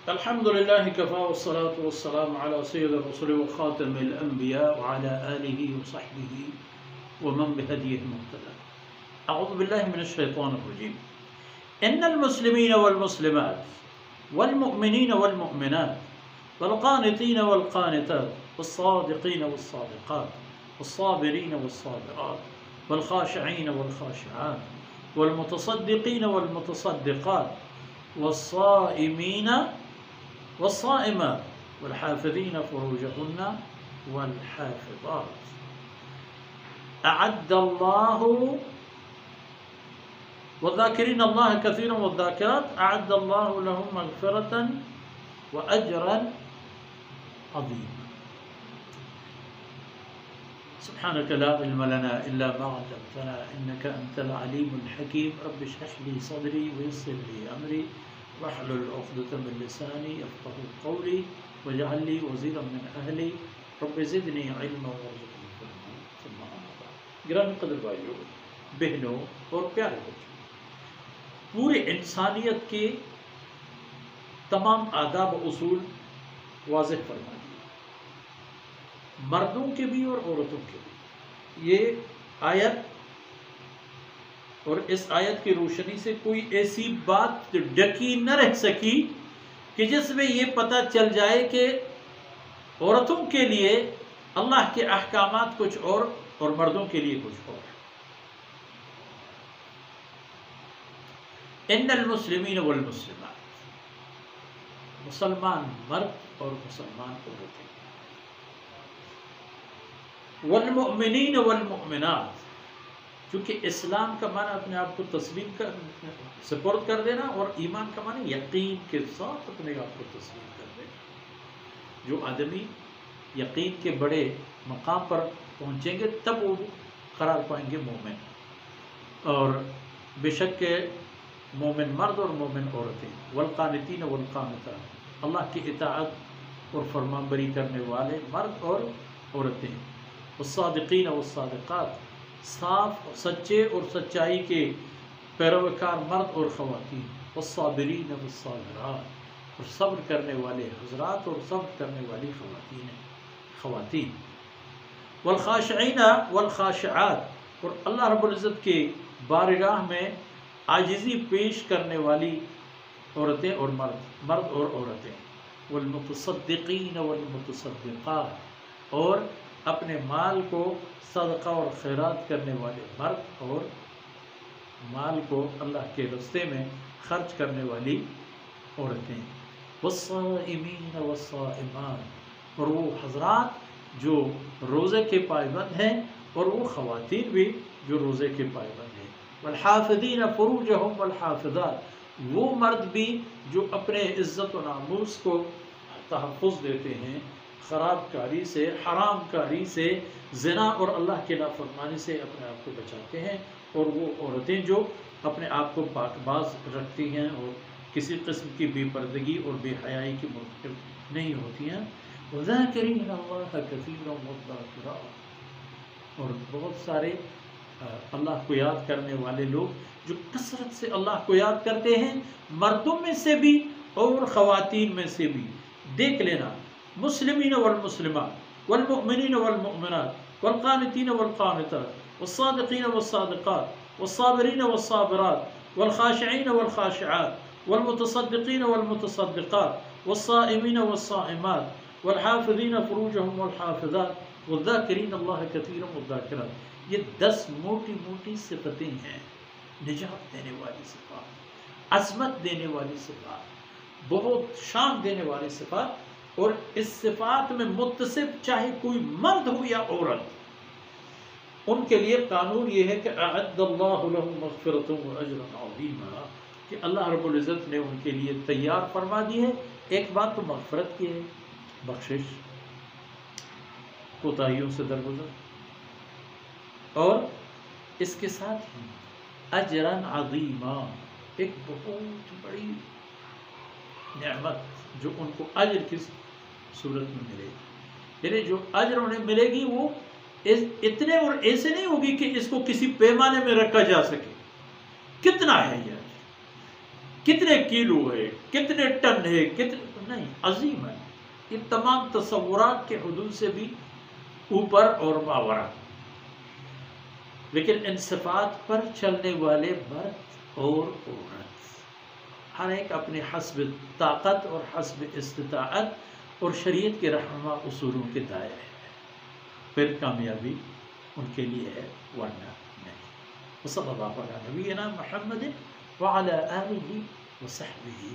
الحمد لله كفى والصلاة والسلام على سيد الرسل وخاتم الأنبياء وعلى آله وصحبه ومن بهديه مهتدى. أعوذ بالله من الشيطان الرجيم. إن المسلمين والمسلمات والمؤمنين والمؤمنات والقانتين والقانتات والصادقين والصادقات والصابرين والصابرات والخاشعين والخاشعات والمتصدقين والمتصدقات والصائمين والصائمات والحافظين فروجهن والحافظات أعد الله والذاكرين الله كثيرا والذاكرات أعد الله لهم مغفرة وأجرا عظيما. سبحانك لا علم لنا إلا ما علمتنا إنك أنت العليم الحكيم. رب اشرح لي صدري ويسر لي أمري واحلل عقدة من لساني يفقهوا قولي واجعل لي وزيرا من أهلي رب زدني علما وارزقني فهما. ثم أما بعد. گرامی قدر بھائیوں، بہنوں اور پیارے بچوں، پورے انسانیت کے تمام آداب و اصول واضح فرما دیے، مردوں کے بھی اور عورتوں کے بھی. یہ آیت اور اس آیت کی روشنی سے کوئی ایسی بات ڈکی نہ رہ سکی کہ جس میں یہ پتہ چل جائے کہ عورتوں کے لیے اللہ کے احکامات کچھ اور مردوں کے لیے کچھ اور. ان المسلمین والمسلمات، مسلمان مرد اور مسلمان عورتیں، والمؤمنین والمؤمنات، چونکہ اسلام کا معنی اپنے آپ کو تسلیم کر سپورٹ کر دینا، اور ایمان کا معنی یقین کے ساتھ اپنے آپ کو تسلیم کر دینا. جو آدمی یقین کے بڑے مقام پر پہنچیں گے تب وہ قرار پائیں گے مومن. اور بے شک کہ مومن مرد اور مومن عورتیں، والقانتین والقانتات، اللہ کی اطاعت اور فرمانبری کرنے والے مرد اور عورتیں، والصادقین والصادقات، صاف سچے اور سچائی کے پیروکار مرد اور خواتین، والصابرین والصابرات، اور صبر کرنے والے حضرات اور صبر کرنے والی خواتین، والخاشعین والخاشعات، اور اللہ رب العزت کے بارگاہ میں عاجزی پیش کرنے والی عورتیں اور مرد اور عورتیں، والمتصدقین والمتصدقات، اور اپنے مال کو صدقہ اور خیرات کرنے والے مرد اور مال کو اللہ کے راستے میں خرچ کرنے والی عورتیں، والصائمین والصائمات، اور وہ حضرات جو روزے کے پابند ہیں اور وہ خواتین بھی جو روزے کے پابند ہیں، والحافظین فروجہم والحافظات، وہ مرد بھی جو اپنے عزت و ناموس کو تحفظ دیتے ہیں خراب کاری سے، حرام کاری سے، زنا اور اللہ کے نافرمانی سے اپنے آپ کو بچاتے ہیں، اور وہ عورتیں جو اپنے آپ کو پاک باز رکھتی ہیں اور کسی قسم کی بے پردگی اور بے حیائی کی مرتکب نہیں ہوتی ہیں. وَذَاكِرِينَ اللَّهَ كَثِيرًا وَالذَّاكِرَاتِ، اور بہت سارے اللہ کو یاد کرنے والے لوگ جو کثرت سے اللہ کو یاد کرتے ہیں، مردوں میں سے بھی اور خواتین میں سے بھی. دیکھ لینا، مسلمین والمسلمات والمؤمنین والمؤمنات والقانتین والقانتات والصادقین والصادقات والصابرین والصابرات والخاشعین والخاشعات والمتصدقین والمتصدقات والصائمین والصائمات والحافظین فروجہم والحافظات والذاکرین اللہ کثیرا والذاکرات. یہ 10 موٹی موٹی صفتیں ہیں، نجات دینے والی صفات، عظمت دینے والی صفات، بہت شان دینے والی صفات. اور اس صفات میں متصف چاہے کوئی مرد ہو یا عورت، ان کے لیے قانون یہ ہے کہ اعد اللہ لهم مغفرۃ واجرا عظیما، کہ اللہ رب العزت نے ان کے لیے تیار فرما دی ہے. ایک بات تو مغفرت کی ہے، بخشش، کوتاہیوں سے درگزر، اور اس کے ساتھ ہی اجرا عظیما، ایک بہت بڑی نعمت جو ان کو اجر کی صورت میں ملے گی. یعنی جو اجر انہیں ملے گی وہ اتنے اور ایسے نہیں ہوگی کہ اس کو کسی پیمانے میں رکھا جا سکے. کتنا ہے یہ، کتنے کیلو ہے، کتنے ٹن ہے، نہیں، عظیما، یہ تمام تصورات کے حدود سے بھی اوپر اور ماورا، لیکن ان صفات پر چلنے والے مرد اور عورت ہر ایک اپنے حسب طاقت اور حسب استطاعت اور شریعت کے رہنما اصولوں کے دائرے ہے، پھر کامیابی ان کے لیے ہے، ورنہ نہیں۔ وصلی اللہ علی نبینا محمد وعلی آلہ وصحبہ